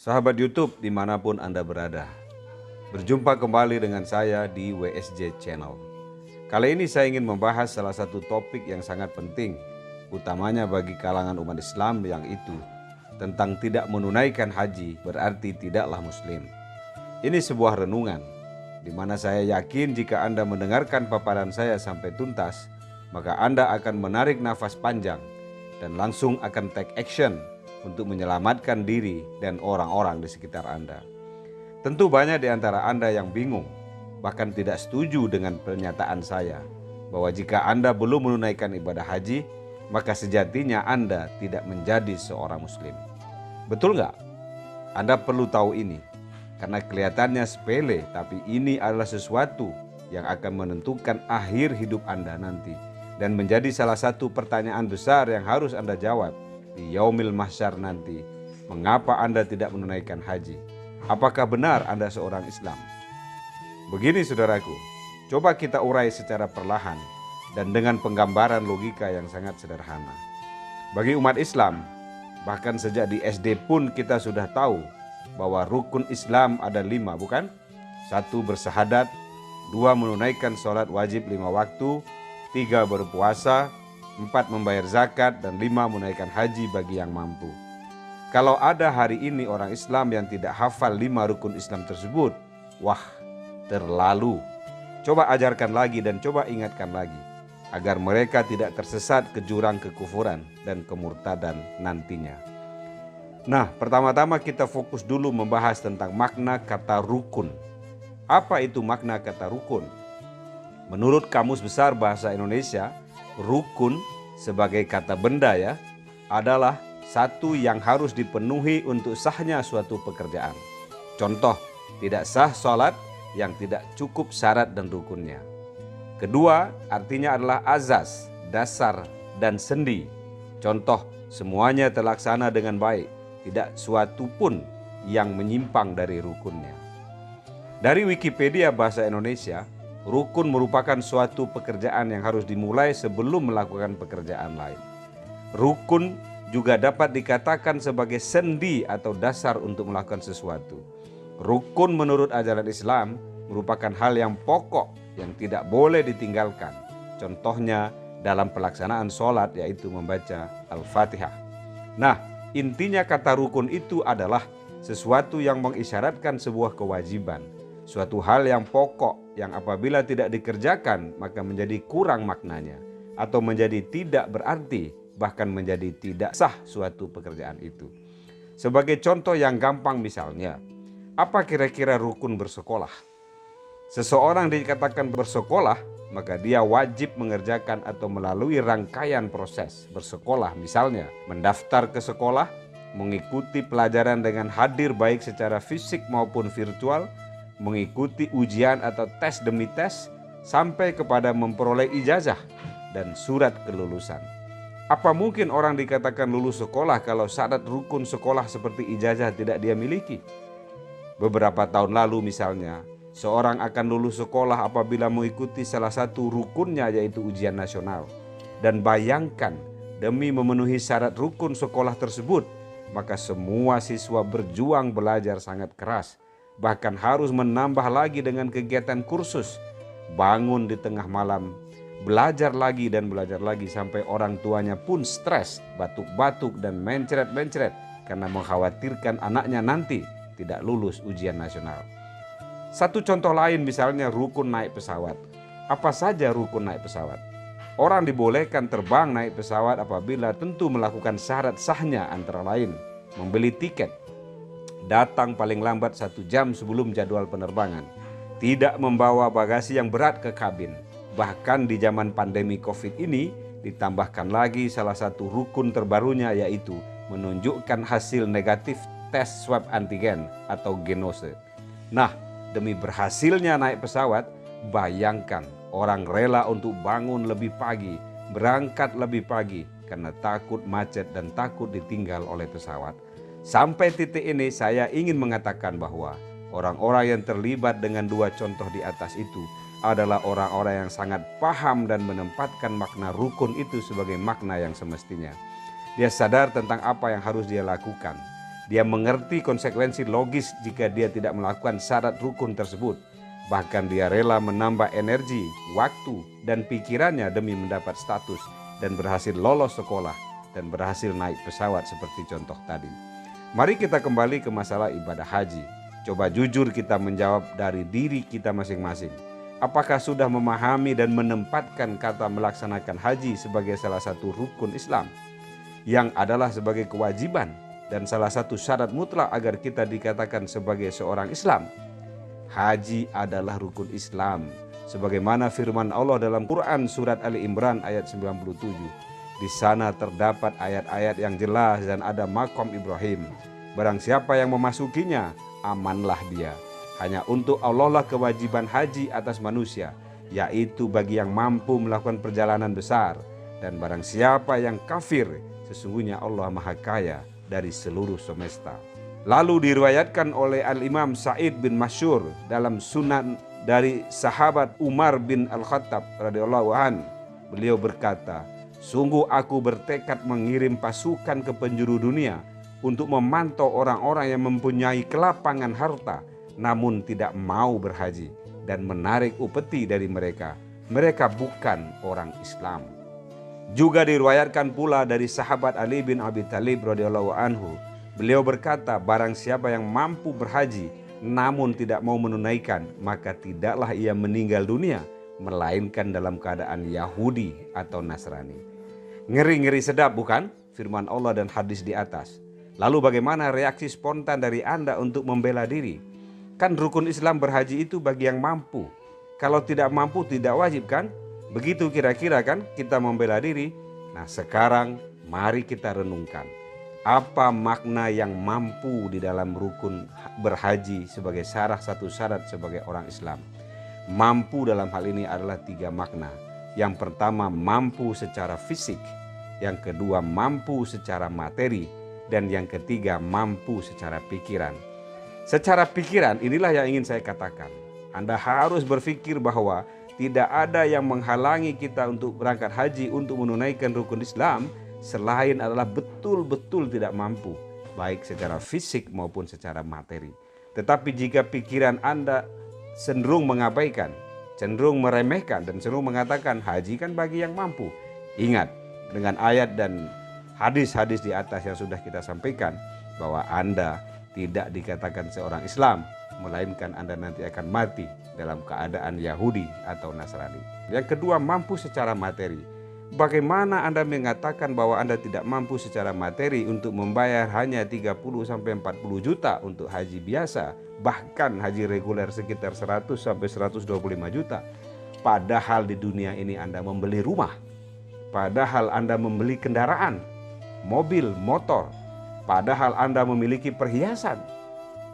Sahabat YouTube dimanapun Anda berada, berjumpa kembali dengan saya di WSJ Channel. Kali ini saya ingin membahas salah satu topik yang sangat penting, utamanya bagi kalangan umat Islam, yang itu tentang tidak menunaikan haji berarti tidaklah Muslim. Ini sebuah renungan, di mana saya yakin jika Anda mendengarkan paparan saya sampai tuntas, maka Anda akan menarik nafas panjang dan langsung akan take action untuk menyelamatkan diri dan orang-orang di sekitar Anda. Tentu banyak di antara Anda yang bingung, bahkan tidak setuju dengan pernyataan saya, bahwa jika Anda belum menunaikan ibadah haji, maka sejatinya Anda tidak menjadi seorang Muslim. Betul nggak? Anda perlu tahu ini, karena kelihatannya sepele, tapi ini adalah sesuatu yang akan menentukan akhir hidup Anda nanti, dan menjadi salah satu pertanyaan besar yang harus Anda jawab di Yaumil Mahsyar nanti. Mengapa Anda tidak menunaikan haji? Apakah benar Anda seorang Islam? Begini saudaraku, coba kita urai secara perlahan dan dengan penggambaran logika yang sangat sederhana. Bagi umat Islam, bahkan sejak di SD pun kita sudah tahu bahwa rukun Islam ada 5, bukan? 1, bersahadat. 2, menunaikan sholat wajib 5 waktu. 3, berpuasa. 4, membayar zakat. Dan 5, menunaikan haji bagi yang mampu. Kalau ada hari ini orang Islam yang tidak hafal 5 rukun Islam tersebut, wah, terlalu. Coba ajarkan lagi dan coba ingatkan lagi, agar mereka tidak tersesat ke jurang kekufuran dan kemurtadan nantinya. Nah, pertama-tama kita fokus dulu membahas tentang makna kata rukun. Apa itu makna kata rukun? Menurut Kamus Besar Bahasa Indonesia, rukun sebagai kata benda adalah satu yang harus dipenuhi untuk sahnya suatu pekerjaan. Contoh, tidak sah sholat yang tidak cukup syarat dan rukunnya. Kedua, artinya adalah azas, dasar, dan sendi. Contoh, semuanya terlaksana dengan baik, tidak suatu pun yang menyimpang dari rukunnya. Dari Wikipedia Bahasa Indonesia, rukun merupakan suatu pekerjaan yang harus dimulai sebelum melakukan pekerjaan lain. Rukun juga dapat dikatakan sebagai sendi atau dasar untuk melakukan sesuatu. Rukun menurut ajaran Islam merupakan hal yang pokok yang tidak boleh ditinggalkan. Contohnya dalam pelaksanaan sholat, yaitu membaca Al-Fatihah. Nah, intinya kata rukun itu adalah sesuatu yang mengisyaratkan sebuah kewajiban, suatu hal yang pokok yang apabila tidak dikerjakan maka menjadi kurang maknanya, atau menjadi tidak berarti, bahkan menjadi tidak sah suatu pekerjaan itu. Sebagai contoh yang gampang misalnya, apa kira-kira rukun bersekolah? Seseorang dikatakan bersekolah, maka dia wajib mengerjakan atau melalui rangkaian proses bersekolah, misalnya mendaftar ke sekolah, mengikuti pelajaran dengan hadir baik secara fisik maupun virtual, mengikuti ujian atau tes demi tes, sampai kepada memperoleh ijazah dan surat kelulusan. Apa mungkin orang dikatakan lulus sekolah kalau syarat rukun sekolah seperti ijazah tidak dia miliki? Beberapa tahun lalu misalnya, seorang akan lulus sekolah apabila mengikuti salah satu rukunnya, yaitu ujian nasional. Dan bayangkan, demi memenuhi syarat rukun sekolah tersebut, maka semua siswa berjuang belajar sangat keras. Bahkan harus menambah lagi dengan kegiatan kursus, bangun di tengah malam, belajar lagi dan belajar lagi, sampai orang tuanya pun stres, batuk-batuk dan mencret-mencret karena mengkhawatirkan anaknya nanti tidak lulus ujian nasional. Satu contoh lain misalnya rukun naik pesawat. Apa saja rukun naik pesawat? Orang dibolehkan terbang naik pesawat apabila tentu melakukan syarat sahnya, antara lain membeli tiket, datang paling lambat 1 jam sebelum jadwal penerbangan, tidak membawa bagasi yang berat ke kabin. Bahkan di zaman pandemi COVID ini ditambahkan lagi salah satu rukun terbarunya, yaitu menunjukkan hasil negatif tes swab antigen atau genose. Nah, demi berhasilnya naik pesawat, bayangkan orang rela untuk bangun lebih pagi, berangkat lebih pagi karena takut macet dan takut ditinggal oleh pesawat. Sampai titik ini saya ingin mengatakan bahwa orang-orang yang terlibat dengan 2 contoh di atas itu adalah orang-orang yang sangat paham dan menempatkan makna rukun itu sebagai makna yang semestinya. Dia sadar tentang apa yang harus dia lakukan. Dia mengerti konsekuensi logis jika dia tidak melakukan syarat rukun tersebut. Bahkan dia rela menambah energi, waktu, dan pikirannya demi mendapat status dan berhasil lolos sekolah dan berhasil naik pesawat seperti contoh tadi. Mari kita kembali ke masalah ibadah haji. Coba jujur kita menjawab dari diri kita masing-masing. Apakah sudah memahami dan menempatkan kata melaksanakan haji sebagai salah satu rukun Islam yang adalah sebagai kewajiban dan salah satu syarat mutlak agar kita dikatakan sebagai seorang Islam? Haji adalah rukun Islam. Sebagaimana firman Allah dalam Quran surat Ali Imran ayat 97. Di sana terdapat ayat-ayat yang jelas dan ada makom Ibrahim. Barang siapa yang memasukinya, amanlah dia. Hanya untuk Allah lah kewajiban haji atas manusia, yaitu bagi yang mampu melakukan perjalanan besar. Dan barang siapa yang kafir, sesungguhnya Allah Maha Kaya dari seluruh semesta. Lalu diriwayatkan oleh Al-Imam Sa'id bin Masyur dalam Sunan dari sahabat Umar bin Al-Khattab radhiyallahu an. Beliau berkata, "Sungguh aku bertekad mengirim pasukan ke penjuru dunia untuk memantau orang-orang yang mempunyai kelapangan harta namun tidak mau berhaji dan menarik upeti dari mereka. Mereka bukan orang Islam." Juga diriwayatkan pula dari sahabat Ali bin Abi Thalib radhiyallahu anhu. Beliau berkata, barang siapa yang mampu berhaji namun tidak mau menunaikan, maka tidaklah ia meninggal dunia melainkan dalam keadaan Yahudi atau Nasrani. Ngeri-ngeri sedap bukan? Firman Allah dan hadis di atas. Lalu bagaimana reaksi spontan dari Anda untuk membela diri? Kan rukun Islam berhaji itu bagi yang mampu. Kalau tidak mampu tidak wajib kan? Begitu kira-kira kan kita membela diri. Nah sekarang mari kita renungkan. Apa makna yang mampu di dalam rukun berhaji sebagai satu syarat sebagai orang Islam? Mampu dalam hal ini adalah 3 makna. Yang pertama mampu secara fisik. Yang kedua mampu secara materi. Dan yang ketiga mampu secara pikiran. Secara pikiran inilah yang ingin saya katakan. Anda harus berpikir bahwa tidak ada yang menghalangi kita untuk berangkat haji untuk menunaikan rukun Islam selain adalah betul-betul tidak mampu, baik secara fisik maupun secara materi. Tetapi jika pikiran Anda cenderung mengabaikan, cenderung meremehkan dan cenderung mengatakan haji kan bagi yang mampu. Ingat dengan ayat dan hadis-hadis di atas yang sudah kita sampaikan bahwa Anda tidak dikatakan seorang Islam, melainkan Anda nanti akan mati dalam keadaan Yahudi atau Nasrani. Yang kedua, mampu secara materi. Bagaimana Anda mengatakan bahwa Anda tidak mampu secara materi untuk membayar hanya 30-40 juta untuk haji biasa, bahkan haji reguler sekitar 100-125 juta. Padahal di dunia ini Anda membeli rumah, padahal Anda membeli kendaraan, mobil, motor, padahal Anda memiliki perhiasan,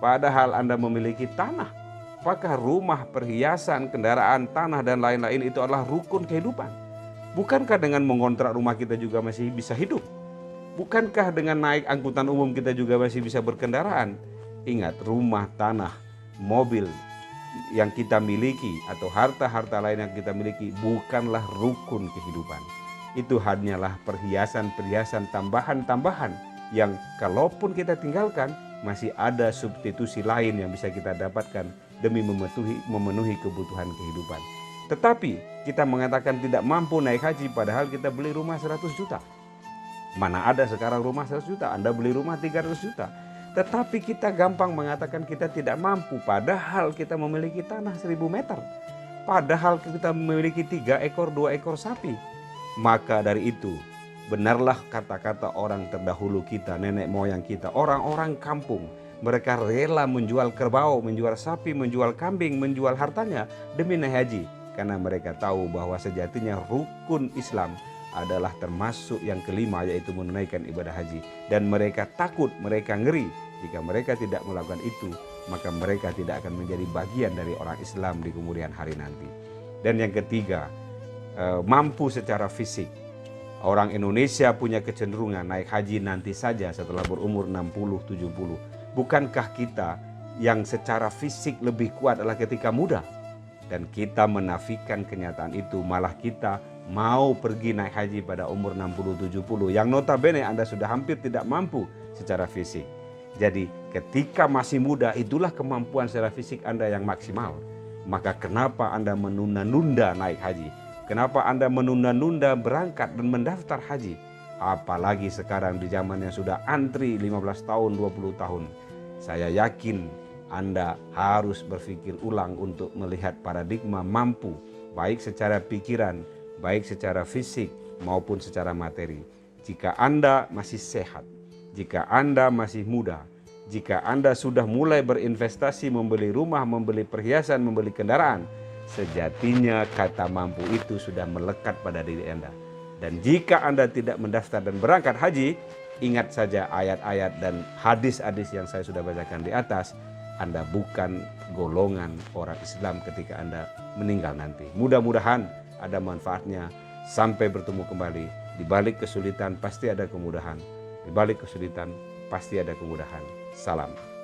padahal Anda memiliki tanah. Apakah rumah, perhiasan, kendaraan, tanah dan lain-lain itu adalah rukun kehidupan? Bukankah dengan mengontrak rumah kita juga masih bisa hidup? Bukankah dengan naik angkutan umum kita juga masih bisa berkendaraan? Ingat, rumah, tanah, mobil yang kita miliki atau harta-harta lain yang kita miliki bukanlah rukun kehidupan. Itu hanyalah perhiasan-perhiasan tambahan-tambahan yang kalaupun kita tinggalkan masih ada substitusi lain yang bisa kita dapatkan demi memenuhi kebutuhan kehidupan. Tetapi kita mengatakan tidak mampu naik haji padahal kita beli rumah 100 juta. Mana ada sekarang rumah 100 juta, Anda beli rumah 300 juta. Tetapi kita gampang mengatakan kita tidak mampu padahal kita memiliki tanah 1000 meter. Padahal kita memiliki 3 ekor, 2 ekor sapi. Maka dari itu benarlah kata-kata orang terdahulu kita, nenek moyang kita, orang-orang kampung. Mereka rela menjual kerbau, menjual sapi, menjual kambing, menjual hartanya demi naik haji. Karena mereka tahu bahwa sejatinya rukun Islam adalah termasuk yang kelima, yaitu menunaikan ibadah haji. Dan mereka takut, mereka ngeri. Jika mereka tidak melakukan itu, maka mereka tidak akan menjadi bagian dari orang Islam di kemudian hari nanti. Dan yang ketiga, mampu secara fisik. Orang Indonesia punya kecenderungan naik haji nanti saja setelah berumur 60-70. Bukankah kita yang secara fisik lebih kuat adalah ketika muda? Dan kita menafikan kenyataan itu, malah kita mau pergi naik haji pada umur 60-70 yang notabene Anda sudah hampir tidak mampu secara fisik. Jadi ketika masih muda itulah kemampuan secara fisik Anda yang maksimal. Maka kenapa Anda menunda-nunda naik haji? Kenapa Anda menunda-nunda berangkat dan mendaftar haji? Apalagi sekarang di zaman yang sudah antri 15 tahun, 20 tahun. Saya yakin Anda harus berpikir ulang untuk melihat paradigma mampu, baik secara pikiran, baik secara fisik maupun secara materi. Jika Anda masih sehat, jika Anda masih muda, jika Anda sudah mulai berinvestasi, membeli rumah, membeli perhiasan, membeli kendaraan, sejatinya kata mampu itu sudah melekat pada diri Anda. Dan jika Anda tidak mendaftar dan berangkat haji, ingat saja ayat-ayat dan hadis-hadis yang saya sudah bacakan di atas, Anda bukan golongan orang Islam ketika Anda meninggal nanti. Mudah-mudahan ada manfaatnya. Sampai bertemu kembali. Di balik kesulitan pasti ada kemudahan. Di balik kesulitan pasti ada kemudahan. Salam.